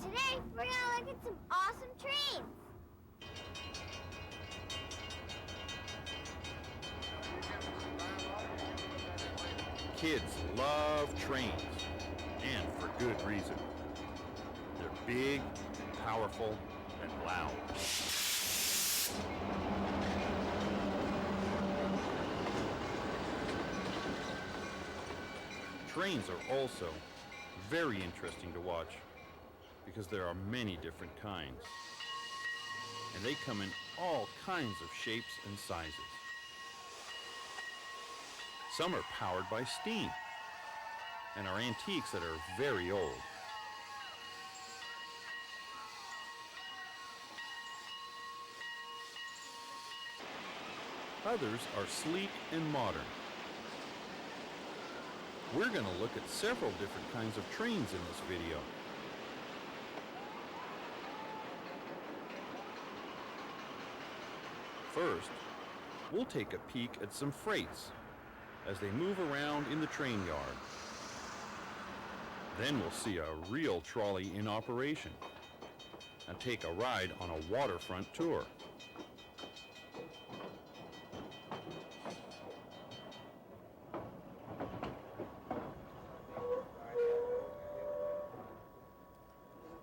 Today, we're gonna look at some awesome trains. Kids love trains, and for good reason. They're big, powerful, and loud. Trains are also very interesting to watch because there are many different kinds, and they come in all kinds of shapes and sizes. Some are powered by steam and are antiques that are very old. Others are sleek and modern. We're going to look at several different kinds of trains in this video. First, we'll take a peek at some freights as they move around in the train yard. Then we'll see a real trolley in operation and take a ride on a waterfront tour.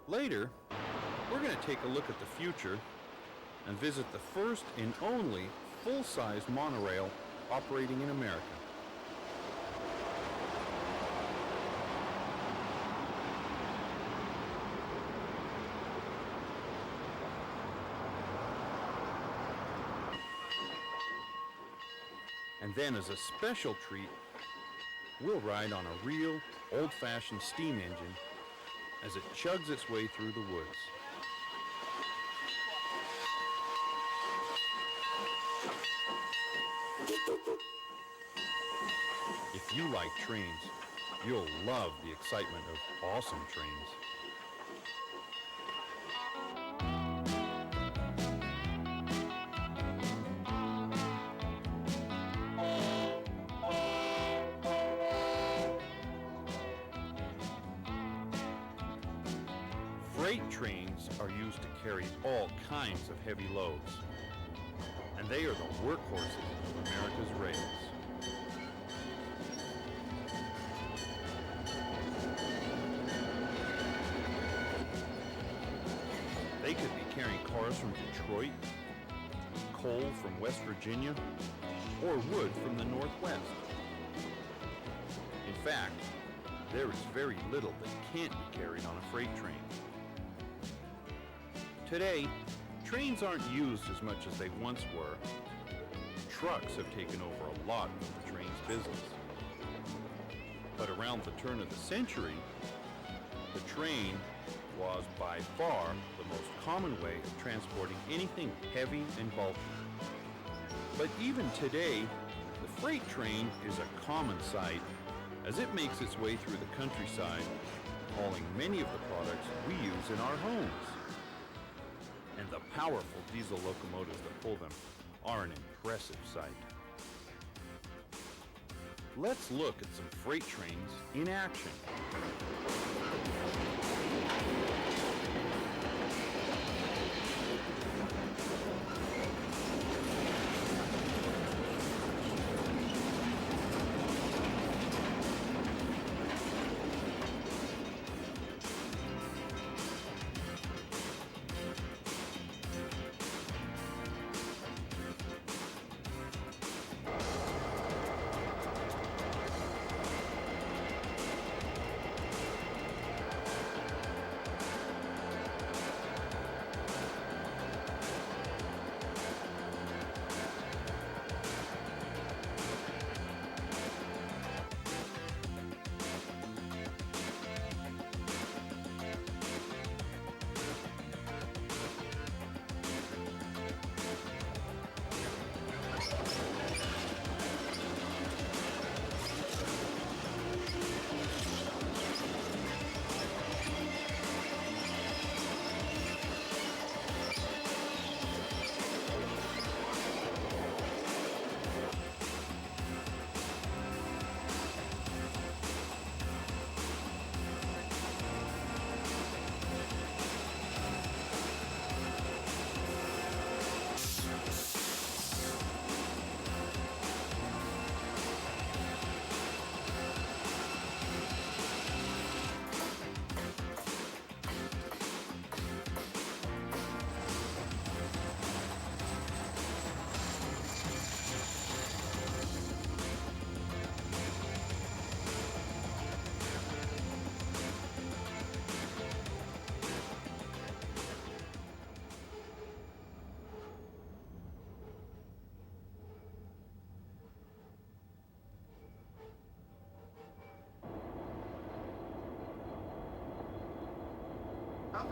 Later, we're going to take a look at the future and visit the first and only full-size monorail operating in America. And then as a special treat, we'll ride on a real old-fashioned steam engine as it chugs its way through the woods. If you like trains, you'll love the excitement of awesome trains. Freight trains are used to carry all kinds of heavy loads, and they are the workhorses of America's rails. They could be carrying cars from Detroit, coal from West Virginia, or wood from the Northwest. In fact, there is very little that can't be carried on a freight train. Today, trains aren't used as much as they once were. Trucks have taken over a lot of the train's business. But around the turn of the century, the train was by far the most common way of transporting anything heavy and bulky. But even today, the freight train is a common sight as it makes its way through the countryside, hauling many of the products we use in our homes. And the powerful diesel locomotives that pull them are an impressive sight. Let's look at some freight trains in action.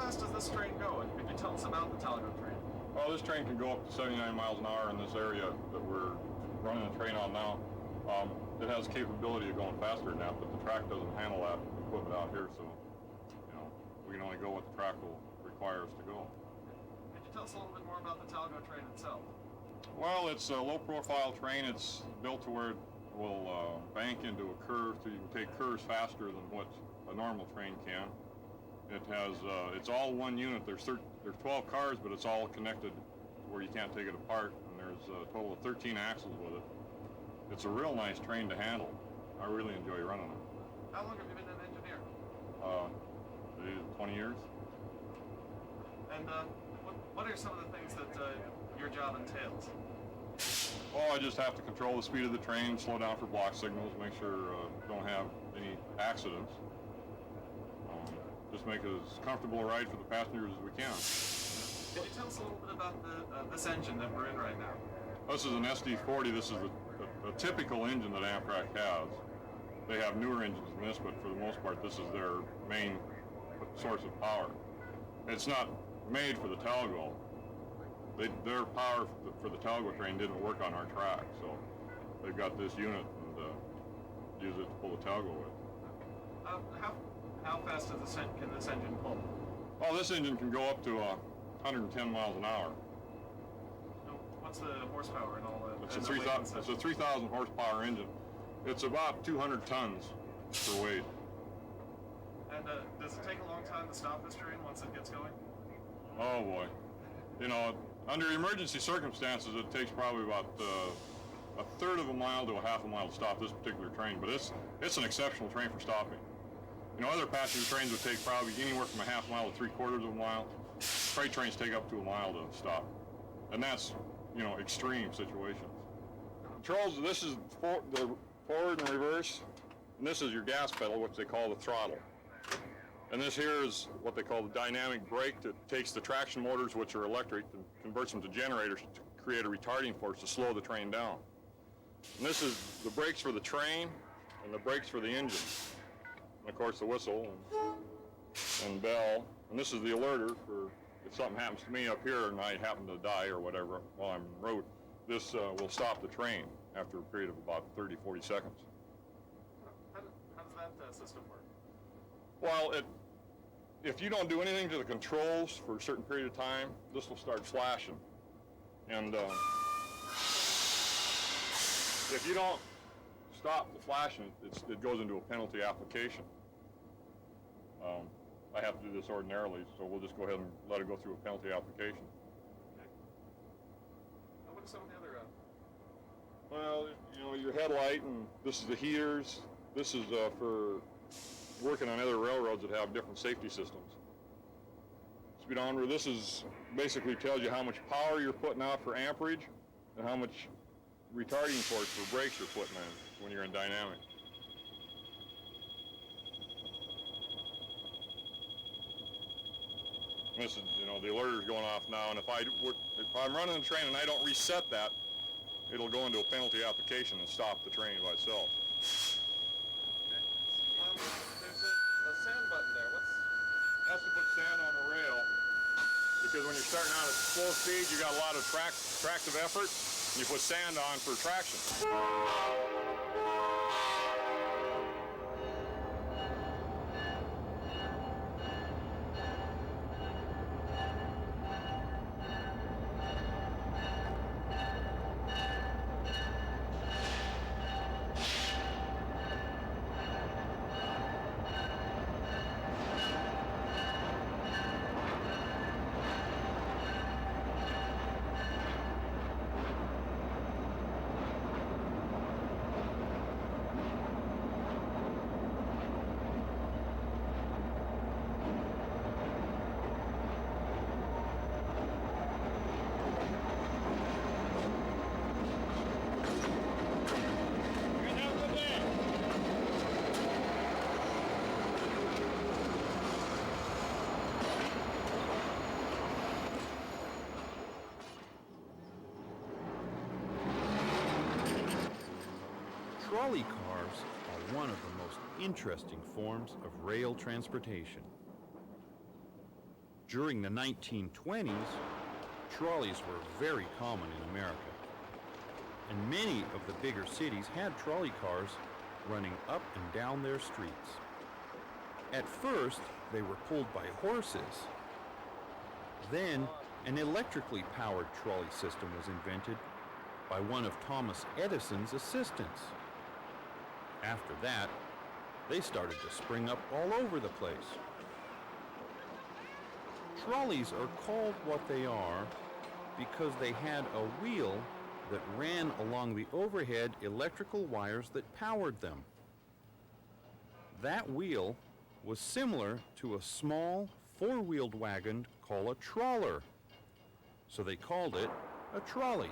fast does this train go? And could you tell us about the Talgo train? Well, this train can go up to 79 miles an hour in this area that we're running the train on now. It has capability of going faster than that, but the track doesn't handle that equipment out here, so we can only go what the track will require us to go. Could you tell us a little bit more about the Talgo train itself? Well, it's a low-profile train. It's built to where it will bank into a curve, so you can take curves faster than what a normal train can. It has, it's all one unit. There's 12 cars, but it's all connected where you can't take it apart, and there's a total of 13 axles with it. It's a real nice train to handle. I really enjoy running it. How long have you been an engineer? 20 years. And what are some of the things that your job entails? Oh, I just have to control the speed of the train, slow down for block signals, make sure don't have any accidents. Just make it as comfortable a ride for the passengers as we can. Can you tell us a little bit about this engine that we're in right now? This is an SD40. This is a typical engine that Amtrak has. They have newer engines than this, but for the most part, this is their main source of power. It's not made for the Talgo. Their power for the Talgo train didn't work on our track, so they've got this unit and use it to pull the Talgo with. How fast can this engine pull? Well, this engine can go up to 110 miles an hour. What's the horsepower and all that? It's a 3,000 horsepower engine. It's about 200 tons per weight. And does it take a long time to stop this train once it gets going? Oh boy. Under emergency circumstances, it takes probably about a third of a mile to a half a mile to stop this particular train, but it's an exceptional train for stopping. Other passenger trains would take probably anywhere from a half mile to 3/4 of a mile. Freight trains take up to a mile to stop. And that's, extreme situations. Controls, this is the forward and reverse, and this is your gas pedal, which they call the throttle. And this here is what they call the dynamic brake that takes the traction motors, which are electric, and converts them to generators to create a retarding force to slow the train down. And this is the brakes for the train and the brakes for the engine. And of course the whistle and bell. And this is the alerter for if something happens to me up here and I happen to die or whatever while I'm en route. This will stop the train after a period of about 30, 40 seconds. How does that system work? Well, if you don't do anything to the controls for a certain period of time, this will start flashing. And if you don't stop the flashing, it goes into a penalty application. I have to do this ordinarily, so we'll just go ahead and let it go through a penalty application. Okay. What are some of the other? Well, your headlight, and this is the heaters. This is for working on other railroads that have different safety systems. Speedometer, this is basically tells you how much power you're putting out for amperage and how much retarding force for brakes you're putting in when you're in dynamic. This is, the alerter's going off now, and if I'm running the train and I don't reset that, it'll go into a penalty application and stop the train by itself. There's a sand button there. Has to put sand on the rail, because when you're starting out at slow speed, you got a lot of tractive effort, and you put sand on for traction. Trolley cars are one of the most interesting forms of rail transportation. During the 1920s, trolleys were very common in America, and many of the bigger cities had trolley cars running up and down their streets. At first, they were pulled by horses. Then, an electrically powered trolley system was invented by one of Thomas Edison's assistants. After that, they started to spring up all over the place. Trolleys are called what they are because they had a wheel that ran along the overhead electrical wires that powered them. That wheel was similar to a small four-wheeled wagon called a trawler, so they called it a trolley,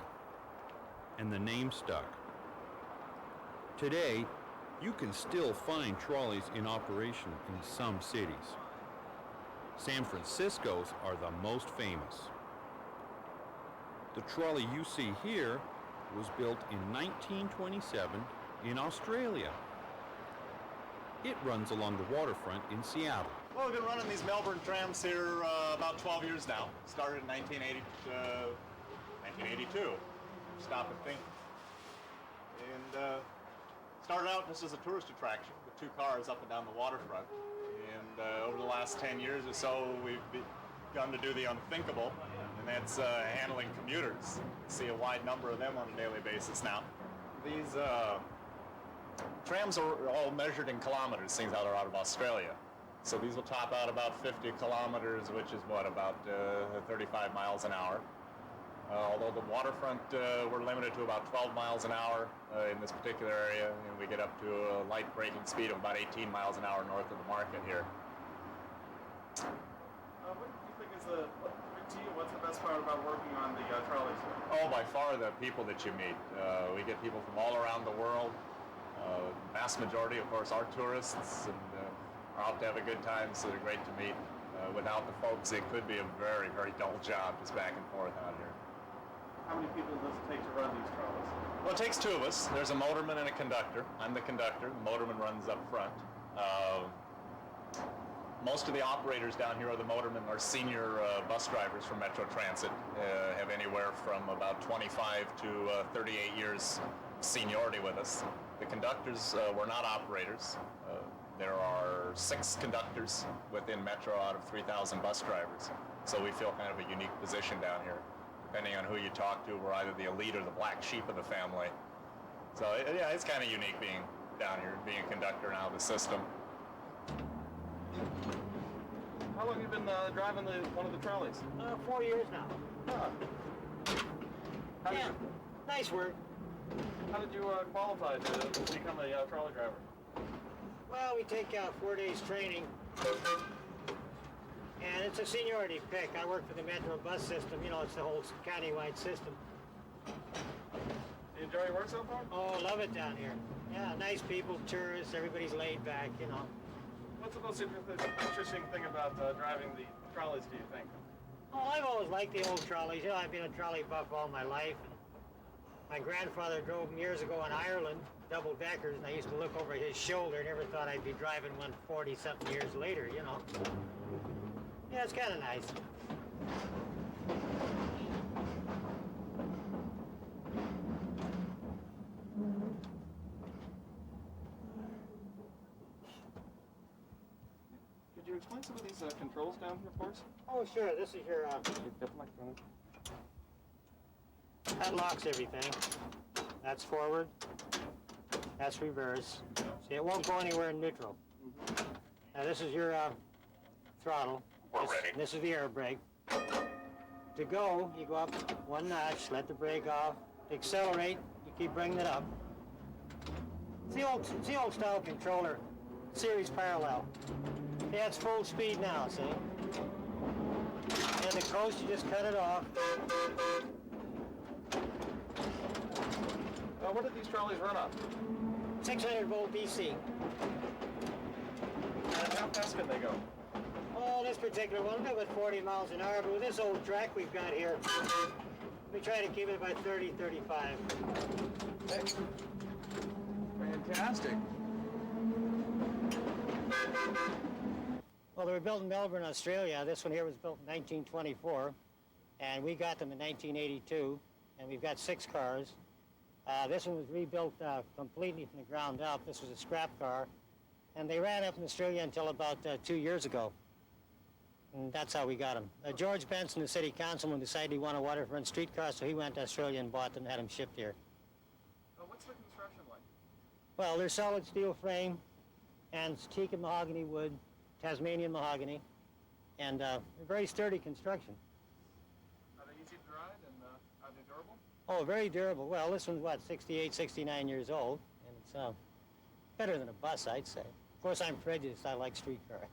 and the name stuck. Today, you can still find trolleys in operation in some cities. San Francisco's are the most famous. The trolley you see here was built in 1927 in Australia. It runs along the waterfront in Seattle. Well, we've been running these Melbourne trams here about 12 years now. Started in 1982. Stop and think. And started out just as a tourist attraction with two cars up and down the waterfront. And over the last 10 years or so, we've begun to do the unthinkable, and that's handling commuters. See a wide number of them on a daily basis now. These trams are all measured in kilometers, seeing how they're out of Australia. So these will top out about 50 kilometers, which is what, about 35 miles an hour. Although the waterfront, we're limited to about 12 miles an hour in this particular area, and we get up to a light braking speed of about 18 miles an hour north of the market here. What do you think is to you, what's the best part about working on the trolleys here? Oh, by far the people that you meet. We get people from all around the world. Vast majority, of course, are tourists and are out to have a good time, so they're great to meet. Without the folks, it could be a very, very dull job just back and forth out here. How many people does it take to run these trolleys? Well, it takes two of us. There's a motorman and a conductor. I'm the conductor. The motorman runs up front. Most of the operators down here are the motormen or senior bus drivers from Metro Transit. Have anywhere from about 25 to 38 years seniority with us. The conductors were not operators. There are 6 conductors within Metro out of 3,000 bus drivers. So we feel kind of a unique position down here. Depending on who you talk to, we're either the elite or the black sheep of the family. So yeah, it's kind of unique being down here, being a conductor now of the system. How long have you been driving one of the trolleys? 4 years now. How did Yeah, nice work. How did you qualify to become a trolley driver? Well, we take 4 days training, and it's a seniority pick. I work for the Metro bus system. You know, it's the whole county-wide system. You enjoy your work so far? Oh, love it down here. Yeah, nice people, tourists, everybody's laid back, you know. What's the most interesting thing about driving the trolleys, do you think? Oh, I've always liked the old trolleys. You know, I've been a trolley buff all my life. My grandfather drove them years ago in Ireland, double-deckers, and I used to look over his shoulder. Never thought I'd be driving one 40-something years later, you know. Yeah, it's kind of nice. Could you explain some of these controls down here for us? Oh, sure. This is your... That locks everything. That's forward. That's reverse. See, it won't go anywhere in neutral. Now, this is your throttle. This is the air brake. To go, you go up one notch, let the brake off. To accelerate, you keep bringing it up. It's the old style controller, series parallel. Yeah, it's full speed now, see? And the coast, you just cut it off. What did these trolleys run on? 600 volt DC. And how fast can they go? Oh, this particular one, about 40 miles an hour, but with this old track we've got here, we try to keep it about 30, 35. Hey. Fantastic. Well, they were built in Melbourne, Australia. This one here was built in 1924, and we got them in 1982, and we've got 6 cars. This one was rebuilt completely from the ground up. This was a scrap car, and they ran up in Australia until about 2 years ago. And that's how we got them. George Benson, the city councilman, decided he wanted a waterfront streetcar, so he went to Australia and bought them and had them shipped here. What's the construction like? Well, they're solid steel frame and teak and mahogany wood, Tasmanian mahogany, and very sturdy construction. Are they easy to ride and are they durable? Oh, very durable. Well, this one's, what, 68, 69 years old, and it's better than a bus, I'd say. Of course, I'm prejudiced. I like streetcars.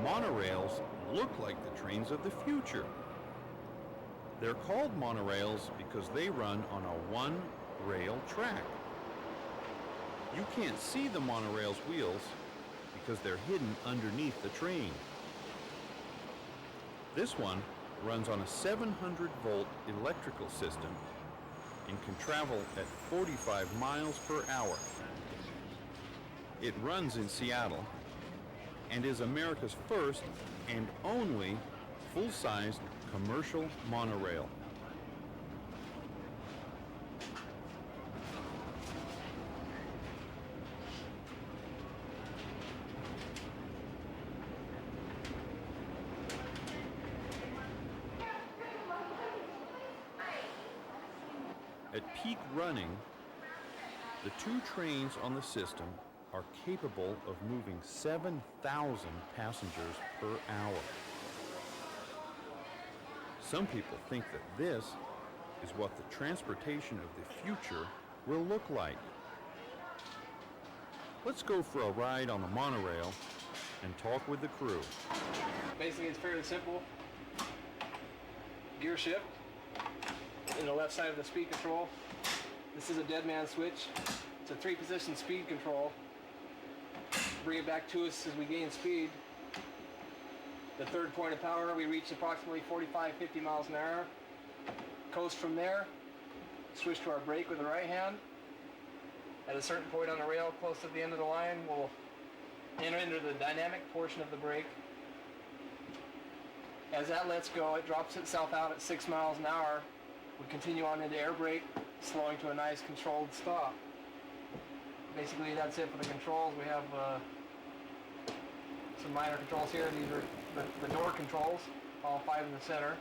Monorails look like the trains of the future. They're called monorails because they run on a one-rail track. You can't see the monorail's wheels because they're hidden underneath the train. This one runs on a 700-volt electrical system and can travel at 45 miles per hour. It runs in Seattle and is America's first and only full-sized commercial monorail. At peak running, the 2 trains on the system are capable of moving 7,000 passengers per hour. Some people think that this is what the transportation of the future will look like. Let's go for a ride on the monorail and talk with the crew. Basically, it's fairly simple. Gear shift in the left side of the speed control. This is a dead man switch. It's a 3-position speed control. Bring it back to us as we gain speed. The third point of power, we reach approximately 45-50 miles an hour. Coast from there, switch to our brake with the right hand. At a certain point on the rail, close to the end of the line, we'll enter into the dynamic portion of the brake. As that lets go, it drops itself out at 6 miles an hour. We continue on into air brake, slowing to a nice controlled stop. Basically, that's it for the controls. We have some minor controls here. These are the door controls, all 5 in the center.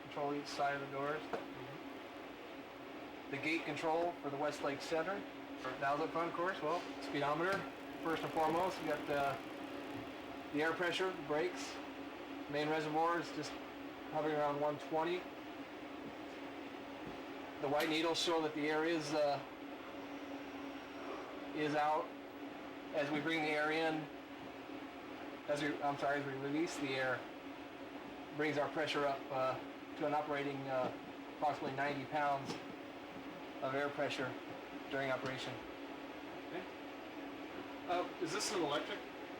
Control each side of the doors. The gate control for the Westlake Center. Valves up front, of course. Well, speedometer, first and foremost. You got the air pressure, the brakes. Main reservoir is just hovering around 120. The white needles show that the air is out. As we bring the air in, as we release the air, brings our pressure up to an operating approximately 90 pounds of air pressure during operation. Okay. Is this an electric?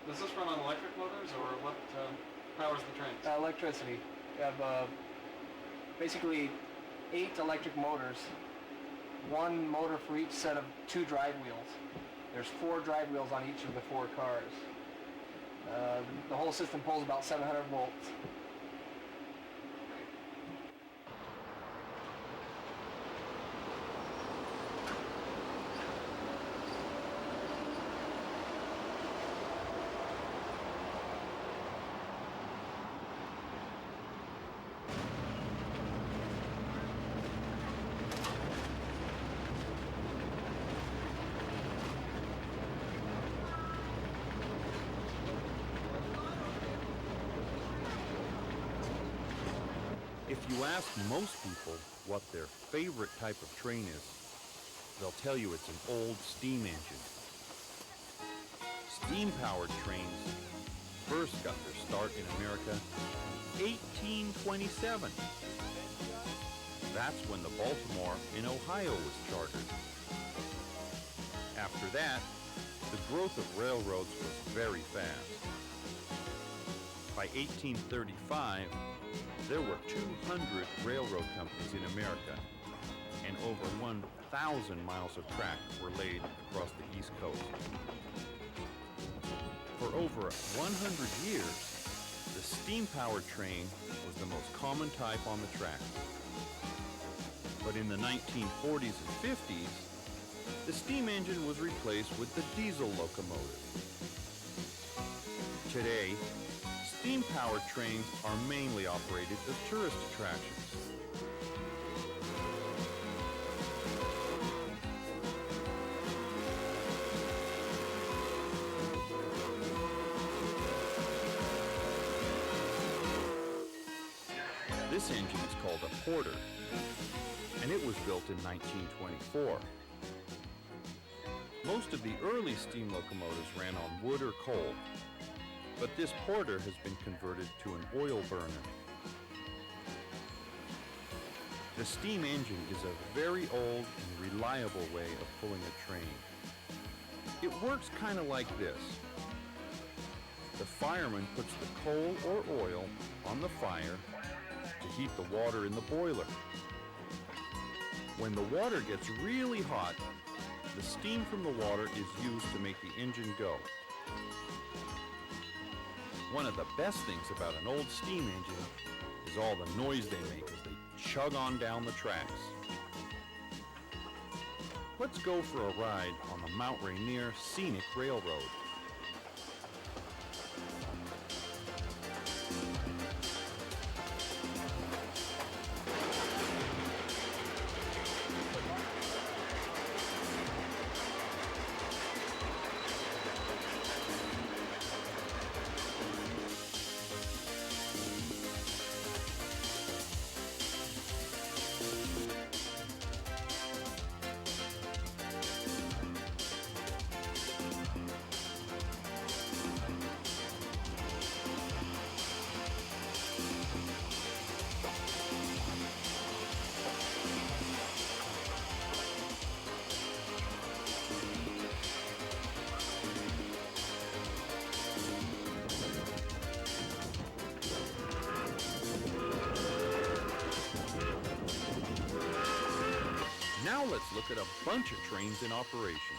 Does this run on electric motors, or what powers the trains? Electricity. We have basically 8 electric motors, one motor for each set of 2 drive wheels. There's 4 drive wheels on each of the 4 cars. The whole system pulls about 700 volts. If you ask most people what their favorite type of train is, they'll tell you it's an old steam engine. Steam-powered trains first got their start in America in 1827. That's when the Baltimore in Ohio was chartered. After that, the growth of railroads was very fast. By 1835, there were 200 railroad companies in America, and over 1,000 miles of track were laid across the East Coast. For over 100 years, the steam-powered train was the most common type on the track. But in the 1940s and 50s, the steam engine was replaced with the diesel locomotive. Today, steam-powered trains are mainly operated as tourist attractions. This engine is called a Porter, and it was built in 1924. Most of the early steam locomotives ran on wood or coal, but this Porter has been converted to an oil burner. The steam engine is a very old and reliable way of pulling a train. It works kind of like this. The fireman puts the coal or oil on the fire to heat the water in the boiler. When the water gets really hot, the steam from the water is used to make the engine go. One of the best things about an old steam engine is all the noise they make as they chug on down the tracks. Let's go for a ride on the Mount Rainier Scenic Railroad. Now let's look at a bunch of trains in operation.